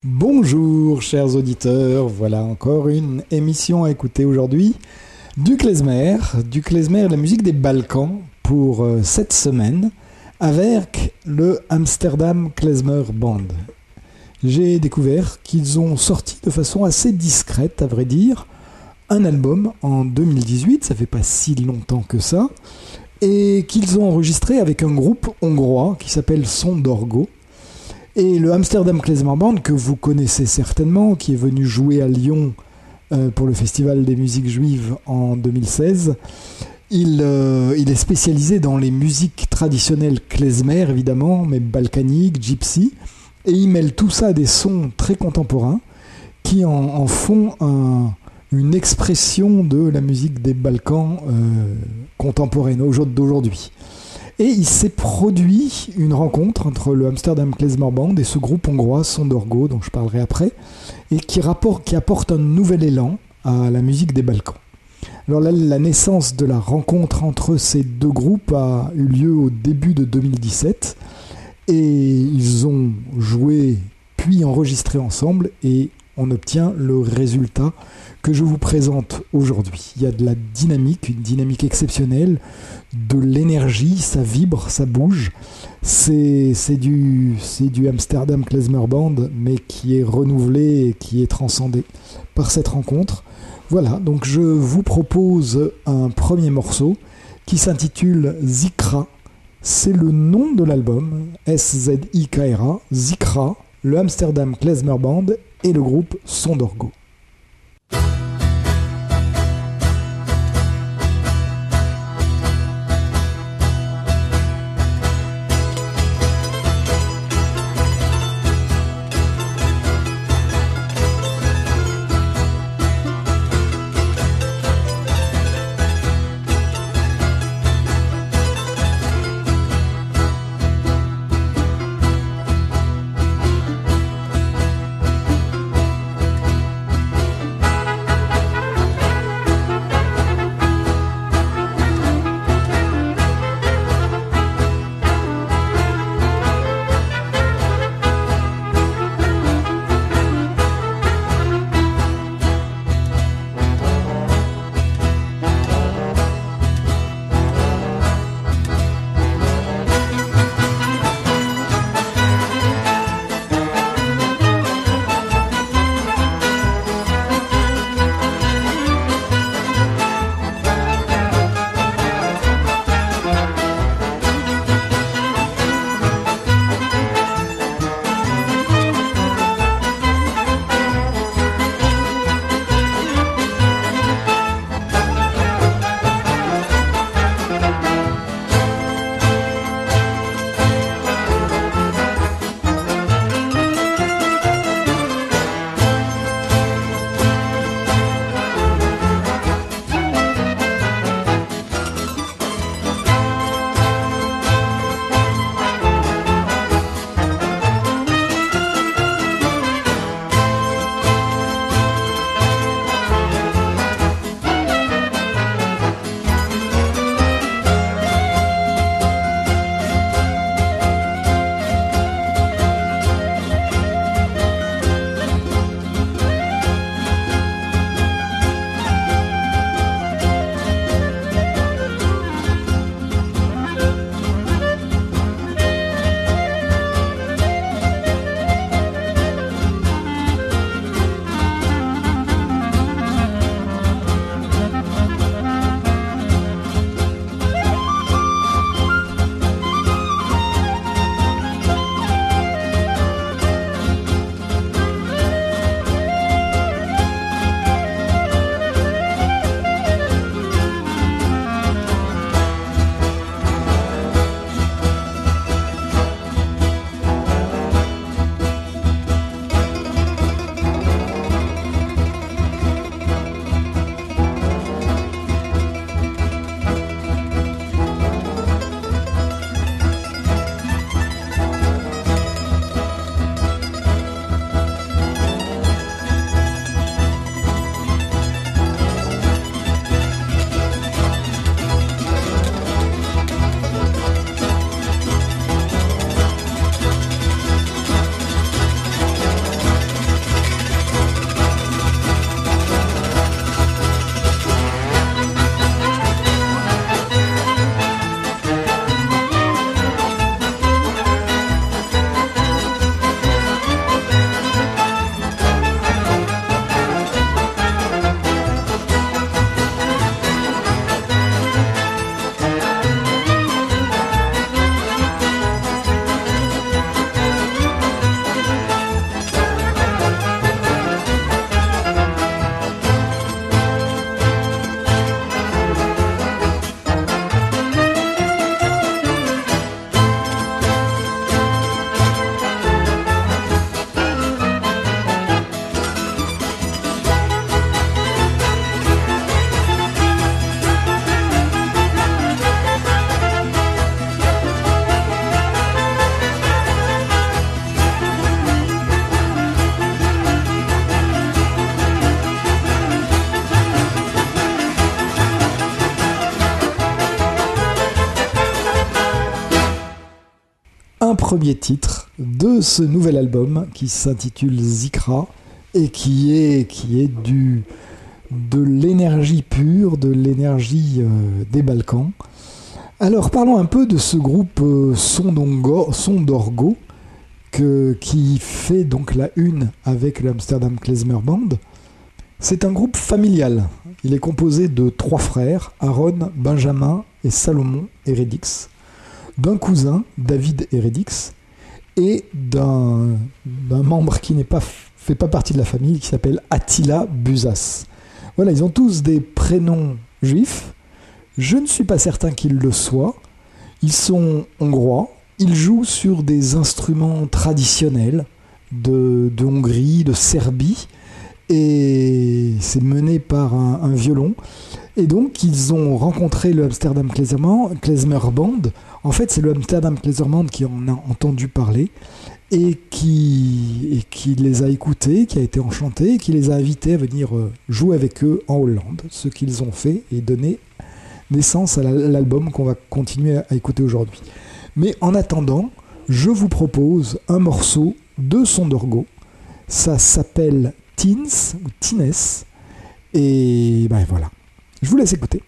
Bonjour chers auditeurs, voilà encore une émission à écouter aujourd'hui du klezmer et de la musique des Balkans pour cette semaine avec le Amsterdam Klezmer Band. J'ai découvert qu'ils ont sorti de façon assez discrète, à vrai dire, un album en 2018, ça fait pas si longtemps que ça, et qu'ils ont enregistré avec un groupe hongrois qui s'appelle Sondorgo. Et le Amsterdam Klezmer Band, que vous connaissez certainement, qui est venu jouer à Lyon pour le Festival des musiques juives en 2016, il est spécialisé dans les musiques traditionnelles klezmer, évidemment, mais balkaniques, gypsy, et il mêle tout ça à des sons très contemporains qui en font une expression de la musique des Balkans contemporaine d'aujourd'hui. Et il s'est produit une rencontre entre le Amsterdam Klezmer Band et ce groupe hongrois Sondorgo, dont je parlerai après, et qui apporte un nouvel élan à la musique des Balkans. Alors là, la naissance de la rencontre entre ces deux groupes a eu lieu au début de 2017, et ils ont joué puis enregistré ensemble, et on obtient le résultat que je vous présente aujourd'hui. Il y a de la dynamique, une dynamique exceptionnelle, de l'énergie, ça vibre, ça bouge. C'est du Amsterdam Klezmer Band, mais qui est renouvelé et qui est transcendé par cette rencontre. Voilà, donc je vous propose un premier morceau qui s'intitule Zikra. C'est le nom de l'album, S-Z-I-K-R-A, Zikra, le Amsterdam Klezmer Band et le groupe Sondorgo. premier titre de ce nouvel album qui s'intitule Zikra et qui est de l'énergie pure, de l'énergie des Balkans. Alors parlons un peu de ce groupe Sondorgo qui fait donc la une avec le Amsterdam Klezmer Band. C'est un groupe familial. Il est composé de 3 frères, Aaron, Benjamin et Salomon Eredix, d'un cousin, David Eredix, et d'un membre qui fait pas partie de la famille, qui s'appelle Attila Buzas. Voilà, ils ont tous des prénoms juifs. Je ne suis pas certain qu'ils le soient. Ils sont hongrois. Ils jouent sur des instruments traditionnels de Hongrie, de Serbie. Et c'est mené par un violon. Et donc, ils ont rencontré le Amsterdam Klezmer Band. En fait, c'est le Amsterdam Klezmer Band qui en a entendu parler et qui les a écoutés, qui a été enchanté, et qui les a invités à venir jouer avec eux en Hollande. Ce qu'ils ont fait et donné naissance à l'album qu'on va continuer à écouter aujourd'hui. Mais en attendant, je vous propose un morceau de Sondorgo. Ça s'appelle Teens ou Teens. Et ben voilà. Je vous laisse écouter.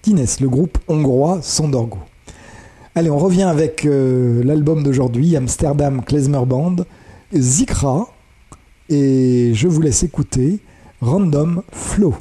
Stines, le groupe hongrois Sondorgo. Allez, on revient avec l'album d'aujourd'hui, Amsterdam Klezmer Band, Zikra, et je vous laisse écouter Random Flow.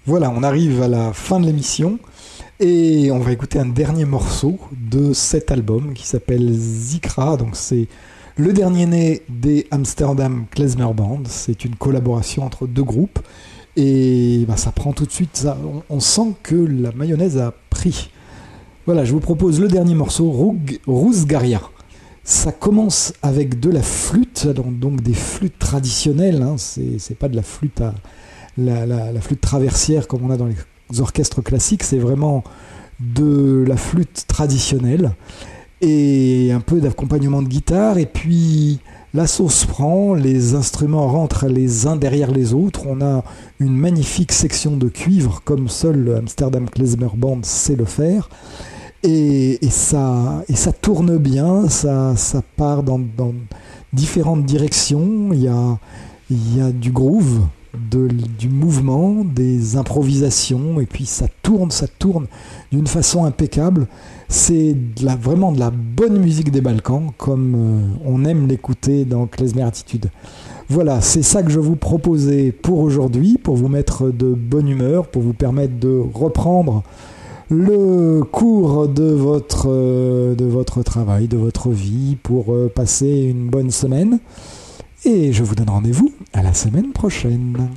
Voilà, on arrive à la fin de l'émission et on va écouter un dernier morceau de cet album qui s'appelle Zikra. Donc c'est le dernier né des Amsterdam Klezmer Band. C'est une collaboration entre deux groupes et ça prend tout de suite. On sent que la mayonnaise a pris. Voilà, je vous propose le dernier morceau, Rousgaria. Ça commence avec de la flûte, donc des flûtes traditionnelles. Hein, c'est pas de la flûte la flûte traversière comme on a dans les orchestres classiques, c'est vraiment de la flûte traditionnelle et un peu d'accompagnement de guitare, et puis la sauce prend, les instruments rentrent les uns derrière les autres, on a une magnifique section de cuivre comme seul le Amsterdam Klezmer Band sait le faire, et ça tourne bien, ça part dans différentes directions, il y a du groove, du mouvement, des improvisations, et puis ça tourne d'une façon impeccable. C'est vraiment de la bonne musique des Balkans, comme on aime l'écouter dans Klezmer Attitude. Voilà, c'est ça que je vous proposais pour aujourd'hui, pour vous mettre de bonne humeur, pour vous permettre de reprendre le cours de votre travail, de votre vie, pour passer une bonne semaine. Et je vous donne rendez-vous à la semaine prochaine.